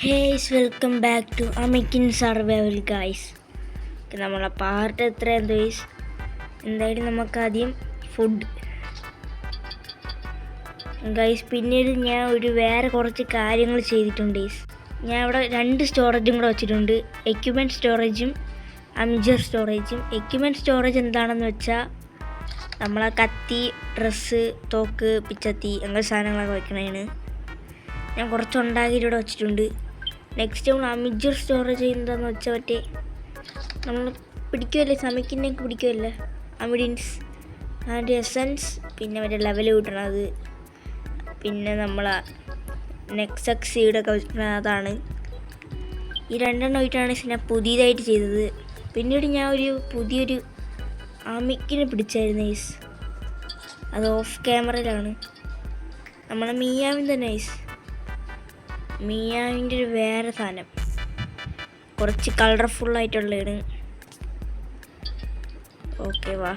ഹേയ്സ് welcome back to അമിക്കിൻ survival guys. നമ്മളെ part എത്രയാണ് ഗൈസ്? എന്തായാലും നമുക്കാദ്യം ഫുഡ് ഗൈസ്. പിന്നീട് ഞാൻ വേറെ കുറച്ച് കാര്യങ്ങൾ ചെയ്തിട്ടുണ്ട് ഗൈസ്. ഞാൻ ഇവിടെ 2 സ്റ്റോറേജും കൂടെ വെച്ചിട്ടുണ്ട്. എക്യുപ്മെൻറ്റ് സ്റ്റോറേജും അമിജർ സ്റ്റോറേജും. എക്യുപ്മെൻറ്റ് സ്റ്റോറേജ് എന്താണെന്ന് വെച്ചാൽ നമ്മളെ കത്തി, ഡ്രസ്സ്, തോക്ക്, പിച്ചത്തി അങ്ങനെ സാധനങ്ങളൊക്കെ വെക്കണേന്. ഞാൻ കുറച്ചുണ്ടാക്കിയിട്ട് ഇവിടെ വെച്ചിട്ടുണ്ട്. നെക്സ്റ്റ് നമ്മൾ അമിജർ സ്റ്റോറേജ് ചെയ്യുന്നതെന്ന് വെച്ചാൽ മറ്റേ നമ്മൾ പിടിക്കുമല്ലേ, സമിക്കിനൊക്കെ പിടിക്കുമല്ലേ അമിഡിൻസ്, അതിൻ്റെ എസൻസ്, പിന്നെ മറ്റേ ലെവൽ കൂട്ടണത്, പിന്നെ നമ്മൾ നെക്സക് സീഡൊക്കെ വെക്കുന്നത് അതാണ്. ഈ 2 ആയിട്ടാണ് ഞാൻ പുതിയതായിട്ട് ചെയ്തത്. പിന്നീട് ഞാൻ പുതിയൊരു അമിക്കിനെ പിടിച്ചായിരുന്നു ഗൈസ്. അത് ഓഫ് ക്യാമറയിലാണ്. നമ്മളെ മിയാവിൻ തന്നെ ഗൈസ്. മിയാവിൻ്റെ ഒരു വേറെ സാധനം, കുറച്ച് കളർഫുള്ളായിട്ടുള്ളതാണ്. ഓക്കെ വാ,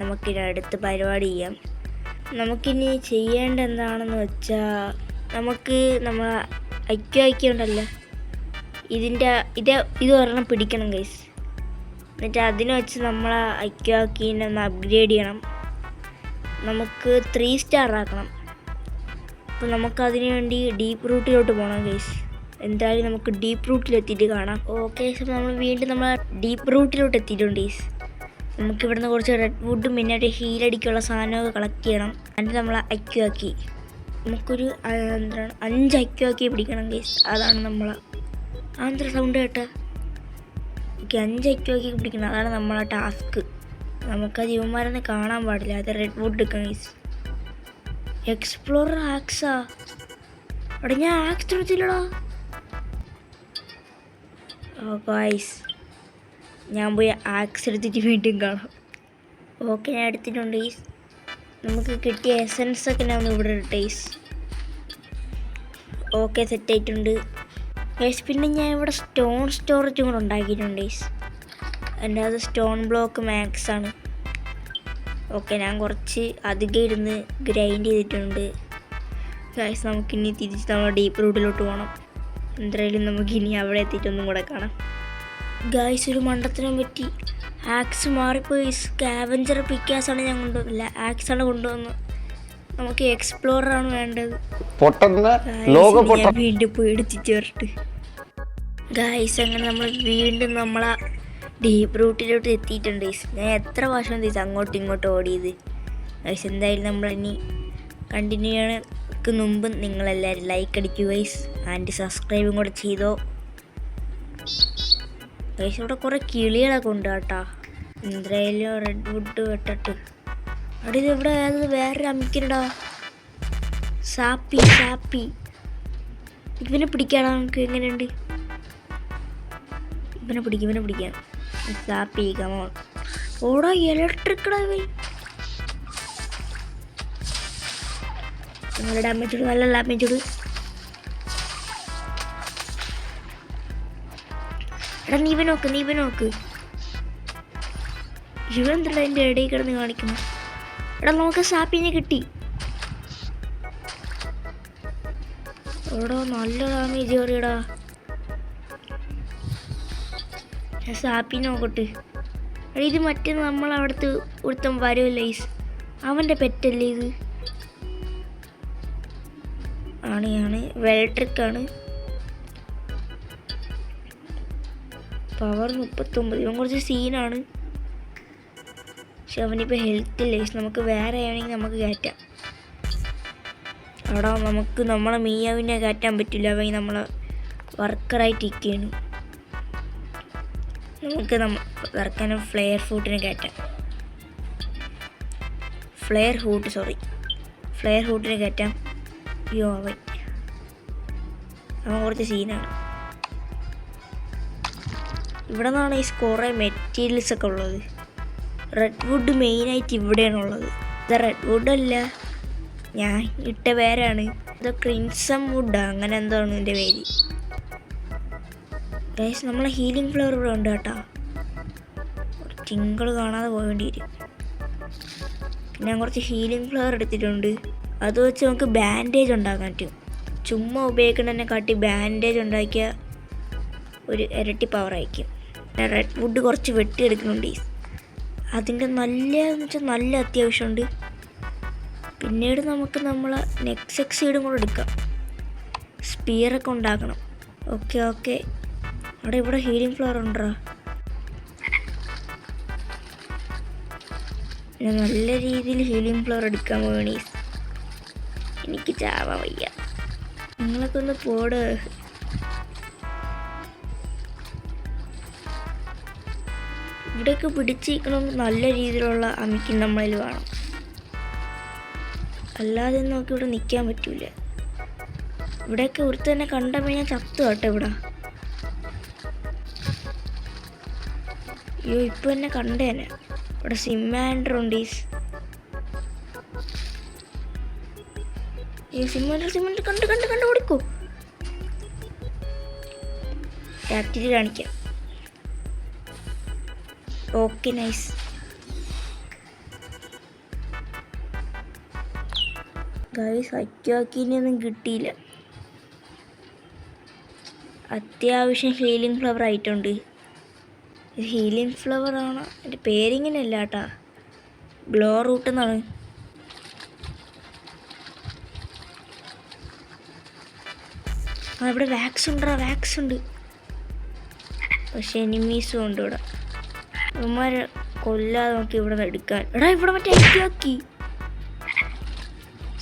നമുക്കിനി അടുത്ത പരിപാടി ചെയ്യാം. നമുക്കിനി ചെയ്യേണ്ട എന്താണെന്ന് വെച്ചാൽ നമുക്ക് നമ്മളെ ഐക്യ ഉണ്ടല്ലോ, ഇത് ഒരെണ്ണം പിടിക്കണം ഗൈസ്. എന്നിട്ട് അതിനെ വെച്ച് നമ്മളെ ഐക്യനെ ഒന്ന് അപ്ഗ്രേഡ് ചെയ്യണം. നമുക്ക് 3 സ്റ്റാർ ആക്കണം. അപ്പോൾ നമുക്കതിന് വേണ്ടി ഡീപ്പ് റൂട്ടിലോട്ട് പോകണം ഗൈസ്. എന്തായാലും നമുക്ക് ഡീപ്പ് റൂട്ടിലെത്തിയിട്ട് കാണാം. ഓക്കെ, നമ്മൾ വീണ്ടും ഡീപ്പ് റൂട്ടിലോട്ട് എത്തിയിട്ടുണ്ട് ഗൈസ്. നമുക്കിവിടുന്ന് കുറച്ച് റെഡ് വുഡും പിന്നെ ഒരു ഹീലടിക്കുള്ള സാധനമൊക്കെ കളക്ട് ചെയ്യണം. എന്നിട്ട് നമ്മൾ അക്യുവാക്കി നമുക്കൊരു 5 അക്യുവാക്കി പിടിക്കണം ഗൈസ്. അതാണ് നമ്മളെ സൗണ്ട് കേട്ടോ. ഓക്കെ, 5 അക്യുവാക്കി പിടിക്കണം, അതാണ് നമ്മളെ ടാസ്ക്. നമുക്കത് ഇവന്മാരൊന്നും കാണാൻ പാടില്ല. അത് റെഡ് വുഡ് എടുക്കണം ഗൈസ്. എക്സ്പ്ലോറർ ആക്സാ, അവിടെ ഞാൻ ആക്സ് എടുത്തില്ലടാ. ഓ ഗൈസ്, ഞാൻ പോയി ആക്സ് എടുത്തിട്ട് വീണ്ടും കാണാം. ഓക്കെ, ഞാൻ എടുത്തിട്ടുണ്ട് ഗൈസ്. നമുക്ക് കിട്ടിയ എസൻസൊക്കെ ഞാൻ ഒന്ന് ഇവിടെ ഇട്ടു ഗൈസ്. ഓക്കെ, സെറ്റായിട്ടുണ്ട് ഗൈസ്. പിന്നെ ഞാൻ ഇവിടെ സ്റ്റോൺ സ്റ്റോറേജും കൂടെ ഉണ്ടാക്കിയിട്ടുണ്ട് ഗൈസ്. എൻ്റെ അത് സ്റ്റോൺ ബ്ലോക്ക് മാക്സ് ആണ്. ഓക്കെ, ഞാൻ കുറച്ച് അധികം ഇരുന്ന് ഗ്രൈൻഡ് ചെയ്തിട്ടുണ്ട് ഗൈസ്. നമുക്കിനി തിരിച്ച് നമ്മൾ ഡീപ്പ് റൂട്ടിലോട്ട് പോകണം. എന്തായാലും നമുക്കിനി അവിടെ എത്തിയിട്ടൊന്നും കൂടെ കാണാം ഗൈസ്. ഒരു മണ്ടത്തിനും പറ്റി, ആക്സ് മാറിപ്പോയി. സ്കാവഞ്ചർ പിക്കാസാണ് ഞാൻ കൊണ്ടുവന്നില്ല, ആക്സാണ് കൊണ്ടുവന്നത്. നമുക്ക് എക്സ്പ്ലോറാണ് വേണ്ടത്. ഞാൻ വീണ്ടും പോയി എടുത്തിട്ട് വരട്ട് ഗൈസ്. അങ്ങനെ നമ്മൾ വീണ്ടും നമ്മളെ ഡീപ്പ് റൂട്ടിലോട്ട് എത്തിയിട്ടുണ്ട് ഗൈസ്. ഞാൻ എത്ര പ്രാവശ്യം ഗൈസ് അങ്ങോട്ടും ഇങ്ങോട്ടും ഓടിയത് ഗൈസ്. എന്തായാലും നമ്മളിനി കണ്ടിന്യൂ ചെയ്യണക്ക് മുമ്പ് നിങ്ങളെല്ലാവരും ലൈക്ക് അടിക്കുക ഗൈസ്. ആൻഡ് സബ്സ്ക്രൈബും കൂടെ ചെയ്തോ ഗൈസ്. ഇവിടെ കുറേ കിളികളൊക്കെ ഉണ്ട് കേട്ടോ. എന്തായാലും റെഡ് വുഡ് വെട്ടിട്ട് അവിടെ ഇത് ഇവിടെ വേറൊരു അമിക്കനടാ, സാപ്പി. ഇവനെ പിടിക്കാടാ നമുക്ക്. എങ്ങനെയുണ്ട്? ഇവനെ പിടിക്കാം. സാപ്പി കമോൺ. ഓടാ, ഇലക്ട്രിക്കടാ പോയി. നല്ല ഡാമേജ്, നല്ല ഡാമേജ്. എടാ നീ ഇവൻ നോക്ക്. ഇവൻ എന്താ എൻ്റെ ഇടയിൽ കിടന്ന് കാണിക്കണം? എടാ നമുക്ക് സാപ്പിനെ കിട്ടി. എടാ നല്ല ഡാമേജ് കയറിയടാ. സാപ്പി നോക്കട്ടെ. ഇത് മറ്റേ നമ്മളവിടുത്തെ ഒരുത്തം വരുമല്ലേ ഗൈസ്, അവൻ്റെ പെറ്റല്ലേ ഇത്? ആണ് വെൽട്രിക്കാണ്. പവർ 39. ഇവൻ കുറച്ച് സീനാണ്, പക്ഷെ അവനിപ്പോൾ ഹെൽത്ത് ഇല്ല ഗൈസ്. നമുക്ക് വേറെ ആണെങ്കിൽ നമുക്ക് കയറ്റാം. അവിടെ നമുക്ക് നമ്മളെ മിയാവിനെ കയറ്റാൻ പറ്റില്ല, അവൻ നമ്മളെ വർക്കറായിട്ട് ഇരിക്കുകയാണ്. നമുക്ക് വർക്കാനും ഫ്ലെയർ ഹൂട്ടിനെ കയറ്റാം. ഫ്ലെയർ ഹൂട്ടിനെ കയറ്റാം. അയ്യോ, അവൻ കുറച്ച് സീനാണ്. ഇവിടെ നിന്നാണ് ഈ കുറേ മെറ്റീരിയൽസ് ഒക്കെ ഉള്ളത്. റെഡ് വുഡ് മെയിനായിട്ട് ഇവിടെയാണുള്ളത്. ഇത് റെഡ് വുഡല്ല, ഞാൻ ഇട്ട പേരാണ്. ഇത് ക്രിംസൺ വുഡാണ്, അങ്ങനെ എന്താണ് ഇതിൻ്റെ പേര് ഗൈസ്. നമ്മളെ ഹീലിംഗ് ഫ്ലവർ ഇവിടെ ഉണ്ട് കേട്ടോ. ടിങ്കിൾ കാണാതെ പോകേണ്ടി വരും. ഞാൻ കുറച്ച് ഹീലിംഗ് ഫ്ലവർ എടുത്തിട്ടുണ്ട്. അത് വെച്ച് നമുക്ക് ബാൻഡേജ് ഉണ്ടാക്കാൻ പറ്റും. ചുമ്മാ ഉപയോഗിക്കുന്നതിനെ കാട്ടി ബാൻഡേജ് ഉണ്ടാക്കിയ ഒരു ഇരട്ടി പവർ ആയിരിക്കും. റെഡ് വുഡ് കുറച്ച് വെട്ടിയെടുക്കുന്നുണ്ട്. അതിൻ്റെ നല്ലതെന്ന് വെച്ചാൽ നല്ല അത്യാവശ്യമുണ്ട്. പിന്നീട് നമുക്ക് നമ്മളെ നെക്സക്സീഡും കൂടെ എടുക്കാം. സ്പിയറൊക്കെ ഉണ്ടാക്കണം. ഓക്കെ ഇവിടെ ഹീലിംഗ് ഫ്ലവർ ഉണ്ടോ? ഞാൻ നല്ല രീതിയിൽ ഹീലിംഗ് ഫ്ലവർ എടുക്കാൻ പോകണേ. എനിക്ക് ചാവാൻ വയ്യ. നിങ്ങളൊക്കെ ഒന്ന് പോട്. ഇവിടെയൊക്കെ പിടിച്ചിരിക്കണമെങ്കിൽ നല്ല രീതിയിലുള്ള അമിക്ക് നമ്മളിൽ വേണം. അല്ലാതെ നമുക്ക് ഇവിടെ നിൽക്കാൻ പറ്റൂല. ഇവിടെയൊക്കെ ഒരു തന്നെ കണ്ടപ്പോൾ ഞാൻ ചത്തു കേട്ടോ ഇവിടെ. അയ്യോ ഇപ്പം എന്നെ കണ്ടേനെ. ഇവിടെ സിമാൻഡർ ഉണ്ട്. ഈ സിമാൻഡർ കണ്ട് ഓടിക്കോ. ടാക്റ്റിൽ കാണിക്കാം. Okay nice. ഗൈസ് അക്വാക്കിനൊന്നും കിട്ടിയില്ല. അത്യാവശ്യം ഹീലിംഗ് ഫ്ലവർ ആയിട്ടുണ്ട്. ഹീലിംഗ് ഫ്ലവർ ആണ്. എൻ്റെ പേരിങ്ങനെയല്ല കേട്ടാ, ഗ്ലോ റൂട്ട് എന്നാണ്. ഇവിടെ വാക്സ് ഉണ്ട്. പക്ഷെ എനിമീസും ഉണ്ട് ഇവിടെ. ഇവന്മാരെ കൊല്ലാതെ നോക്കി ഇവിടെ നിന്ന് എടുക്കാൻ. ഇവിടെ മറ്റേ അക്വാക്കി.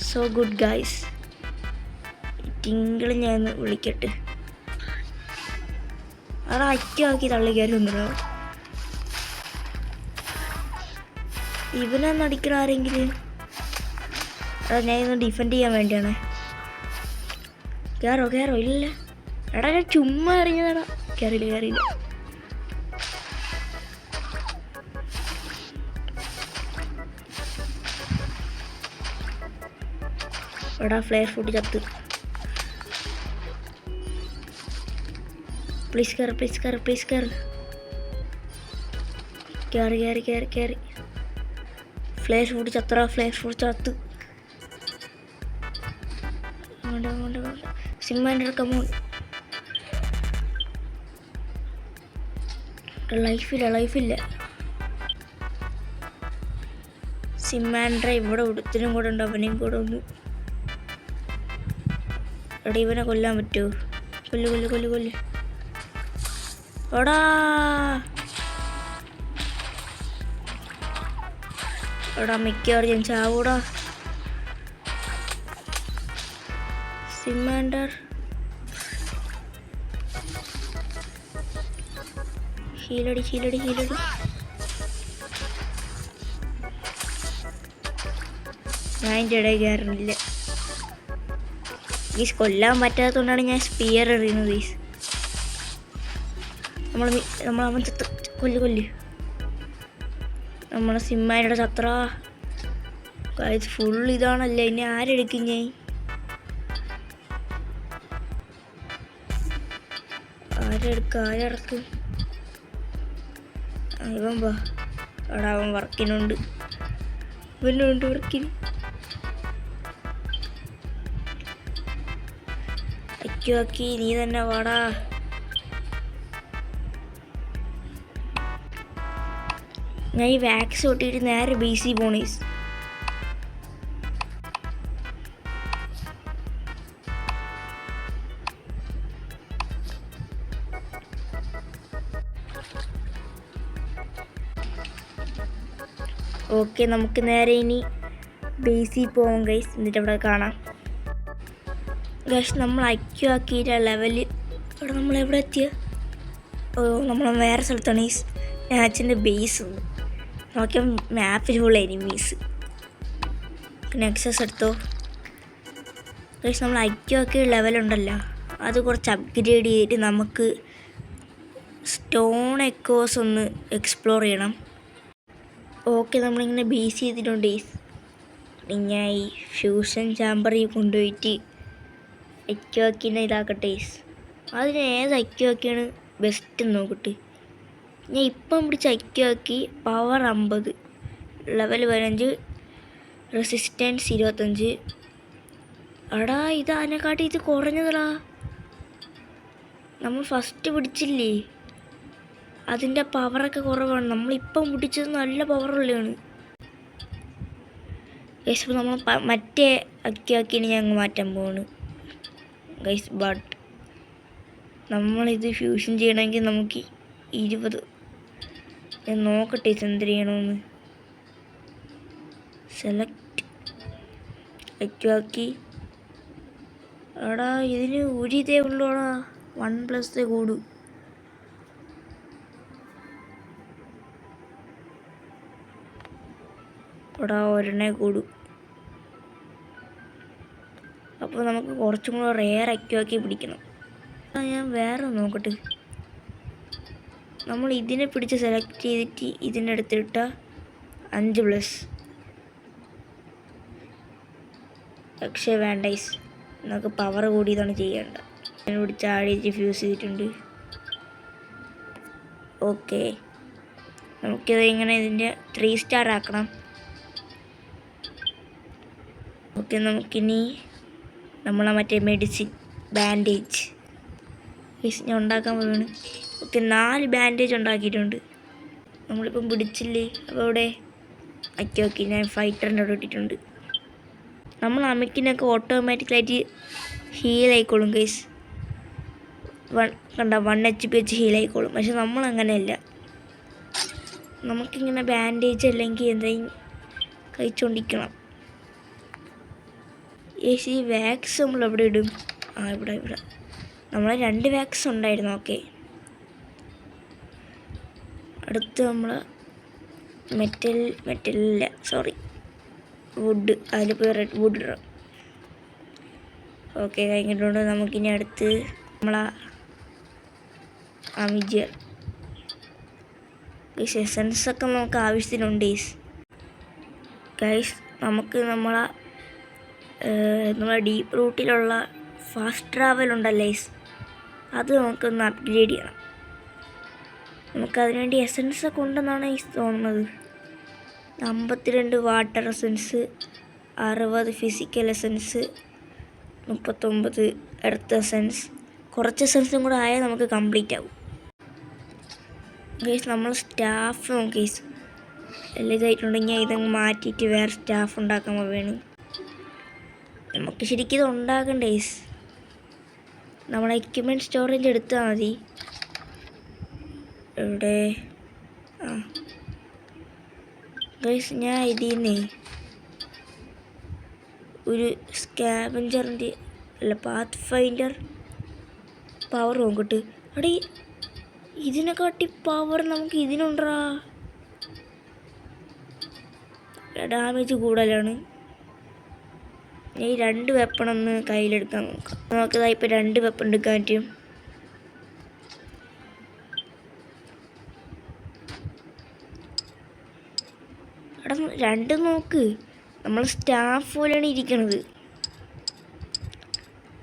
So good guys. ടിങ്കിൾ ഞാൻ വിളിക്കട്ടെ. അക്വാക്കി തള്ളി കയറി ഒന്നുമില്ല. ഇവനൊന്ന് അടിക്കണ ആരെങ്കിലും. ഞാൻ ഇന്ന് ഡിഫെൻഡ് ചെയ്യാൻ വേണ്ടിയാണ്. കയറോ ഇല്ല. ഞാൻ ചുമ്മാ എറിഞ്ഞതാടാ. കയറിയില്ല. ഫ്ലെയർ ഫുഡ് ചത്ത്. പ്ലീസ് കയറി. കയറി. ഫ്ലെയർ ഫുഡ് ചത്ത്. സിമാൻഡർ കമോൺ. ലൈഫില്ല. സിമാൻഡർ ഇവിടെ ഉടുത്തിനും കൂടെ ഉണ്ട്. അവനെയും കൂടെ ഒന്ന് ഇവനെ കൊല്ലാൻ പറ്റുമോ? കൊല്ല്. എടാ മിക്കവാറും ഞാൻ ചാവൂടാ. സിമാൻഡർ ഹീലടി. ഞാൻ എൻ്റെ ഇടയിൽ കയറുന്നില്ല. ഈസ് കൊല്ലാൻ പറ്റാത്തതുകൊണ്ടാണ് ഞാൻ സ്പിയർ എറിയുന്നത്. ഈസ് അവൻ ചത്ത്. കൊല്ല്. നമ്മളെ സിമ്മാരുടെ ചത്ര ഫുൾ ഇതാണല്ലേ. ഇനി ആരെടുക്കും ഞാൻ? ആരെടുക്കും? ഇവൻ വാ. അവിടെ അവൻ വർക്കിനുണ്ട്. ഇവനുണ്ട് വർക്കിന്. അക്വാക്കി നീ തന്നെ വാടാ. ഞാൻ ഈ വാക്സ് ഒട്ടിയിട്ട് നേരെ BC പോണീസ്. ഓക്കെ നമുക്ക് നേരെ ഇനി BC പോകാം ഗൈസ്. എന്നിട്ട് അവിടെ കാണാം. ഗൈസ് നമ്മൾ അക്വാക്കിയുടെ ലെവല് ഇവിടെ നമ്മളെവിടെ എത്തിയ? നമ്മൾ വേറെ സ്ഥലത്താണ് ഈ മാച്ചിൻ്റെ ബേസ്. നോക്കിയാൽ മാപ്പിൽ ഫുൾ എനിമീസ്. നെക്സസ് എടുത്തോ ഗൈസ്. നമ്മൾ അക്വാക്കി ലെവലുണ്ടല്ലോ, അത് കുറച്ച് അപ്ഗ്രേഡ് ചെയ്തിട്ട് നമുക്ക് സ്റ്റോൺ എക്കോസ് ഒന്ന് എക്സ്പ്ലോർ ചെയ്യണം. ഓക്കെ നമ്മളിങ്ങനെ BC ചെയ്തിട്ടുണ്ട്. ഞാൻ ഈ ഫ്യൂഷൻ ചാമ്പറിൽ കൊണ്ടുപോയിട്ട് അക്വാക്കിനെ ഇതാക്കട്ടെ. അതിന് ഏത് അക്വാക്കിയാണ് ബെസ്റ്റ് നോക്കട്ടെ. ഞാൻ ഇപ്പം പിടിച്ച അക്വാക്കി പവർ 50, ലെവൽ 15, റെസിസ്റ്റൻസ് 25, എടാ ഇത് അതിനെക്കാട്ടി ഇത് കുറഞ്ഞതടാ. നമ്മൾ ഫസ്റ്റ് പിടിച്ചില്ലേ, അതിൻ്റെ പവറൊക്കെ കുറവാണ്. നമ്മളിപ്പം പിടിച്ചത് നല്ല പവറുള്ളതാണ് ഗൈസ്. അപ്പോൾ നമ്മൾ മറ്റേ അക്കിയാക്കിന് ഞങ്ങൾ മാറ്റാൻ പോവാണ് ഗൈസ്. ബട്ട് നമ്മളിത് ഫ്യൂഷൻ ചെയ്യണമെങ്കിൽ നമുക്ക് 20 നോക്കട്ടെ എന്ത് ചെയ്യണമെന്ന്. സെലക്ട് അക്കിയാക്കി. എടാ ഇതിന് ഒരു ഇതേ ഉള്ളൂടാ, 1+ കൂടു. എടാ ഒരെണ്ണേ കൂടു. അപ്പോൾ നമുക്ക് കുറച്ചും കൂടെ റെയർ അക്കിയാക്കി പിടിക്കണം. ഞാൻ വേറെ നോക്കട്ടെ. നമ്മൾ ഇതിനെ പിടിച്ച് സെലക്ട് ചെയ്തിട്ട് ഇതിനെടുത്തിട്ട 5+. പക്ഷേ വേണ്ട ഗൈസ്, നമുക്ക് പവർ കൂടിയതാണ് ചെയ്യേണ്ടത്. ഞാൻ പിടിച്ച് ആടിയിട്ട് ഫ്യൂസ് ചെയ്തിട്ടുണ്ട്. ഓക്കെ, നമുക്കിത് ഇങ്ങനെ ഇതിൻ്റെ 3 സ്റ്റാർ ആക്കണം. ഓക്കെ, നമുക്കിനി നമ്മളെ മറ്റേ മെഡിസിൻ ബാൻഡേജ് ഞാൻ ഉണ്ടാക്കാൻ പോവുകയാണ്. ഓക്കെ, 4 ബാൻഡേജ് ഉണ്ടാക്കിയിട്ടുണ്ട്. നമ്മളിപ്പം പിടിച്ചില്ലേ, അപ്പോൾ അവിടെ ഓക്കെ ഞാൻ ഫൈറ്ററിൻ്റെ അവിടെ ഇട്ടിട്ടുണ്ട്. നമ്മൾ അമിക്കിനൊക്കെ ഓട്ടോമാറ്റിക്കലായിട്ട് ഹീലായിക്കോളും ഗൈസ്. കണ്ട 1 HP വെച്ച് ഹീലായിക്കോളും. പക്ഷെ നമ്മളങ്ങനെയല്ല, നമുക്കിങ്ങനെ ബാൻഡേജ് അല്ലെങ്കിൽ എന്തെങ്കിലും കഴിച്ചുകൊണ്ടിരിക്കണം. ഈ വാക്സ് നമ്മൾ എവിടെ ഇടും? ഇവിടെ നമ്മൾ 2 വാക്സ് ഉണ്ടായിരുന്നു. ഓക്കെ, അടുത്ത് നമ്മൾ മെറ്റലില്ല സോറി വുഡ്, അതിൽ പോയി റെഡ് വുഡ് ഇടാം. ഓക്കെ, കഴിഞ്ഞിട്ടുണ്ട്. നമുക്കിനി അടുത്ത് നമ്മളാ അമിജിയർ എസൻസൊക്കെ നമുക്ക് ആവശ്യത്തിനുണ്ട് ഗൈസ്. നമുക്ക് നമ്മളെ ഡീപ്പ് റൂട്ടിലുള്ള ഫാസ്റ്റ് ട്രാവൽ ഉണ്ടല്ലേ, അത് നമുക്കൊന്ന് അപ്ഗ്രേഡ് ചെയ്യണം. നമുക്കതിനുവേണ്ടി എസൻസൊക്കെ ഉണ്ടെന്നാണ് തോന്നുന്നത്. 52 water essence, 60 physical essence, 39 earth essence. കുറച്ച് എസൻസും കൂടെ ആയാൽ നമുക്ക് കംപ്ലീറ്റ് ആവും ഗൈസ്. നമ്മൾ സ്റ്റാഫ് നോക്കി ഗൈസ്, എല്ലാം ഇതായിട്ടുണ്ടെങ്കിൽ ഇതങ്ങ് മാറ്റിയിട്ട് വേറെ സ്റ്റാഫ് ഉണ്ടാക്കാൻ പോവുകയാണ്. നമുക്ക് ശരിക്കും ഇത് ഉണ്ടാക്കണ്ടേ ഗൈസ്. നമ്മളെ എക്യുപ്മെൻറ്റ് സ്റ്റോറേജ് എടുത്താൽ മതി. ഇവിടെ ഗൈസ്, ഞാൻ ഇതിൽ നിന്ന് ഒരു സ്കാവഞ്ചറിൻ്റെ അല്ല പാത്ത് ഫൈൻഡർ പവർ നോക്കട്ടെ. അവിടെ ഇതിനെക്കാട്ടി പവർ നമുക്ക് ഇതിനുണ്ടാ. ഡാമേജ് കൂടുതലാണ്. ഈ 2 വെപ്പണൊന്ന് കയ്യിലെടുക്കാൻ നോക്കാം. നമുക്കിതാ ഇപ്പോൾ 2 വെപ്പൺ എടുക്കാൻ പറ്റും. എടാ 2 നോക്ക്, നമ്മൾ സ്റ്റാഫ് പോലെയാണ് ഇരിക്കണത്,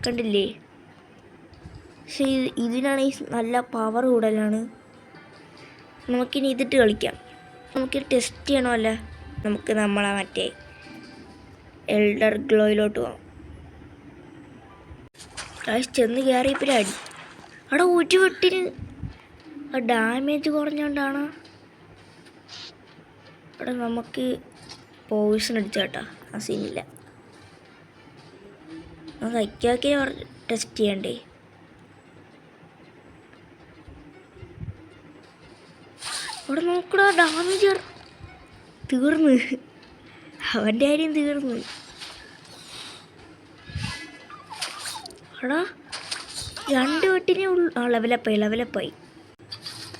കണ്ടില്ലേ? പക്ഷേ ഇതിനാണ് നല്ല പവർ കൂടുതലാണ്. നമുക്കിനി ഇതിട്ട് കളിക്കാം. നമുക്ക് ടെസ്റ്റ് ചെയ്യണമല്ല. നമുക്ക് നമ്മളെ മറ്റേ എൽഡർ ഗ്ലോയിലോട്ട് പോകാം. ചെന്ന് കയറിയപ്പോൾ അടി. അവിടെ ഒരു വെട്ടിന് ഡാമേജ് കുറഞ്ഞുകൊണ്ടാണ്. അവിടെ നമുക്ക് പോയിസൺ അടിച്ച കേട്ടോ, ആ സീനില്ല. നമുക്ക് അയ്ക്കാക്കി ടെസ്റ്റ് ചെയ്യണ്ടേ. അവിടെ നോക്കടാ, ഡാമേജ് തീർന്ന്, അവൻ്റെ കാര്യം തീർന്ന്. എടാ 2 വെട്ടിനെ ഉള്ളു. ലെവലപ്പായി.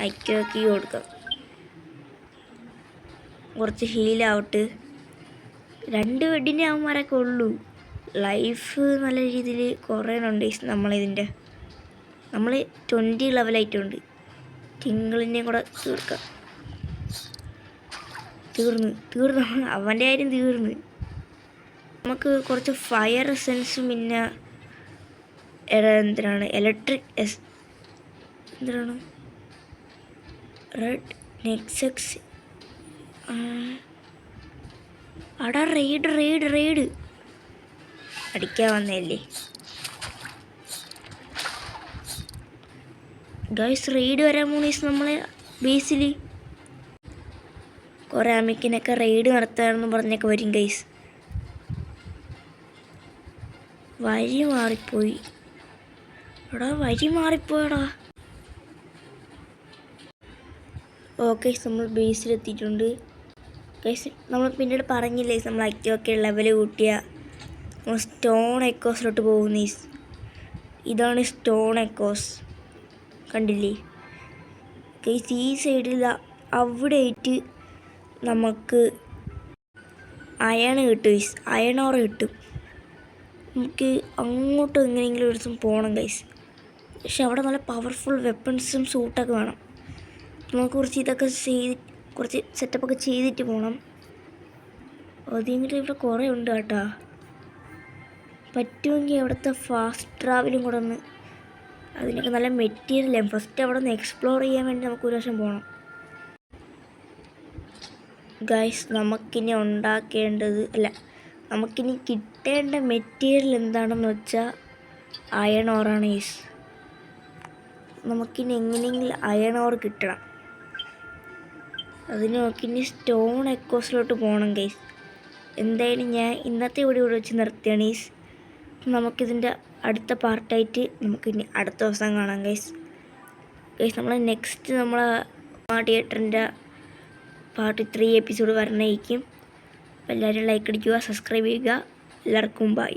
അയ്ക്കാക്കി കൊടുക്കാം. കുറച്ച് ഹീലാവട്ട്. 2 വെടിനെ അവന്മാരൊക്കെ ഉള്ളൂ. ലൈഫ് നല്ല രീതിയിൽ കുറയുന്നുണ്ട് നമ്മളിതിൻ്റെ. നമ്മൾ 20 ലെവലായിട്ടുണ്ട്. തിങ്കളിനെയും കൂടെ തീർക്കാം. തീർന്നു അവൻ്റെ കാര്യം തീർന്ന്. നമുക്ക് കുറച്ച് ഫയർ എസൻസും പിന്നെ എന്തിനാണ് ഇലക്ട്രിക് എന്തിനാണ് റെഡ് നെക്സക്സ്. അടാ റെയ്ഡ് അടിക്കാൻ വന്നതല്ലേ. ഗൈസ് റെയ്ഡ് വരാൻ മൂന്നീസ് നമ്മളെ ബേസിൽ കുറേ അമിക്കിനൊക്കെ റെയ്ഡ് നടത്താമെന്ന് പറഞ്ഞൊക്കെ വരും ഗൈസ്. വഴി മാറിപ്പോയി എടാ, വഴി മാറിപ്പോയടാ. ഓക്കെ നമ്മൾ ബേസിലെത്തിയിട്ടുണ്ട് ഗൈസ്. നമ്മൾ പിന്നീട് പറഞ്ഞില്ലേ നമ്മൾ ആക്റ്റീവൊക്കെ ലെവൽ കൂട്ടിയ നമ്മൾ സ്റ്റോൺ എക്കോസിലോട്ട് പോകുന്ന. ഇതാണ് സ്റ്റോൺ എക്കോസ്, കണ്ടില്ലേ ഗൈസ്? ഈ സൈഡിൽ അവിടെ ആയിട്ട് നമുക്ക് അയൺ കിട്ടും ഗൈസ്, അയൺ ഓർ കിട്ടും. നമുക്ക് അങ്ങോട്ട് എങ്ങനെയെങ്കിലും ഒരു ദിവസം പോകണം ഗൈസ്. പക്ഷെ അവിടെ നല്ല പവർഫുൾ വെപ്പൺസും സൂട്ടൊക്കെ വേണം. നമുക്ക് കുറച്ച് ഇതൊക്കെ കുറച്ച് സെറ്റപ്പൊക്കെ ചെയ്തിട്ട് പോകണം. അതെങ്കിലും ഇവിടെ കുറേ ഉണ്ട് കേട്ടോ. പറ്റുമെങ്കിൽ അവിടുത്തെ ഫാസ്റ്റ് ട്രാവലും കൂടെ ഒന്ന്, അതിനൊക്കെ നല്ല മെറ്റീരിയലാണ്. ഫസ്റ്റ് അവിടെ നിന്ന് എക്സ്പ്ലോർ ചെയ്യാൻ വേണ്ടി നമുക്ക് ഒരു വർഷം പോകണം ഗൈസ്. നമുക്കിനി നമുക്കിനി കിട്ടേണ്ട മെറ്റീരിയൽ എന്താണെന്ന് വെച്ചാൽ അയൺ ഓറാണ് ഗൈസ്. നമുക്കിനി എങ്ങനെയെങ്കിലും അയൺ ഓർ കിട്ടണം. അതിന് നമുക്കിനി സ്റ്റോൺ എക്കോസിലോട്ട് പോകണം ഗൈസ്. എന്തായാലും ഞാൻ ഇന്നത്തെ ഇവിടെ വെച്ച് നിർത്തിയാണ് ഗൈസ്. നമുക്കിതിൻ്റെ അടുത്ത പാർട്ടായിട്ട് നമുക്കിനി അടുത്ത ദിവസം കാണാം ഗൈസ്. നമ്മൾ നെക്സ്റ്റ് നമ്മളെ തിയേറ്ററിൻ്റെ പാർട്ട് 3 എപ്പിസോഡ് വരണമായിരിക്കും. എല്ലാവരും ലൈക്ക് അടിക്കുക, സബ്സ്ക്രൈബ് ചെയ്യുക. എല്ലാവർക്കും ബൈ.